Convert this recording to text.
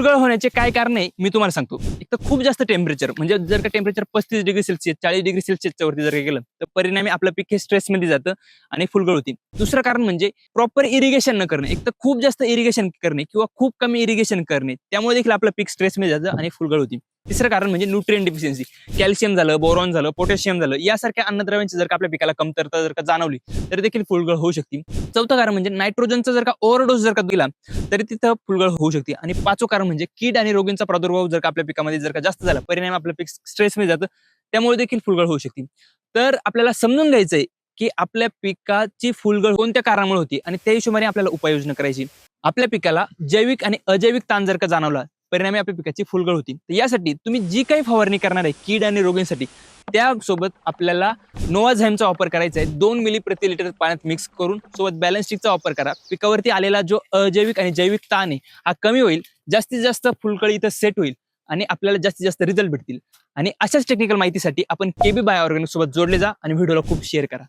फुलगळ होण्याचे काय कारण आहे मी तुम्हाला सांगतो. एक तर खूप जास्त टेम्परेचर, म्हणजे जर का टेम्परेचर 35°C 40°C वरती जर गेलं तर परिणामी आपलं पीक हे स्ट्रेसमध्ये जातं आणि फुलगळ होती. दुसरं कारण म्हणजे प्रॉपर इरिगेशन न करणे. एक तर खूप जास्त इरिगेशन करणे किंवा खूप कमी इरिगेशन करणे, त्यामुळे देखील आपलं पीक स्ट्रेसमध्ये जातं आणि फुलगळ होती. तिसरं कारण म्हणजे न्यूट्रिएंट डिफिशियन्सी. कॅल्शियम झालं, बोरॉन झालं, पोटॅशियम झालं, यासारख्या अन्नद्रव्यांची जर का आपल्या पिकाला कमतरता जर का जाणवली तर देखील फुलगळ होऊ शकते. चौथं कारण म्हणजे नायट्रोजनचा जर का ओव्हरडोस जर का दिला तरी तिथं फुलगळ होऊ शकते. आणि पाचवं कारण म्हणजे कीड आणि रोगांचा प्रादुर्भाव जर का आपल्या पिकामध्ये जर का जास्त झाला, परिणामी आपलं पीक स्ट्रेसमध्ये जातं, त्यामुळे देखील फुलगळ होऊ शकते. तर आपल्याला समजून घ्यायचंय की आपल्या पिकाची फुलगळ कोणत्या कारणामुळे होती आणि त्या हिशोबाने आपल्याला उपाययोजना करायची. आपल्या पिकाला जैविक आणि अजैविक ताण जर का जाणवला, परिणामी आपल्या पिकाची फुलगळ होती. तर यासाठी तुम्ही जी काही फवारणी करणार आहे कीड आणि रोगांसाठी, त्यासोबत आपल्याला नोवाझाईमचा वापर करायचा आहे. 2 मिली प्रति लिटर पाण्यात मिक्स करून सोबत बॅलन्स स्टिकचा वापर करा. पिकावरती आलेला जो अजैविक आणि जैविक ताण आहे हा कमी होईल, जास्तीत जास्त फुलकळी इथं सेट होईल आणि आपल्याला जास्तीत जास्त रिझल्ट भेटतील. आणि अशाच टेक्निकल माहितीसाठी आपण KB बायो ऑर्गॅनिक सोबत जोडले जा आणि व्हिडिओला खूप शेअर करा.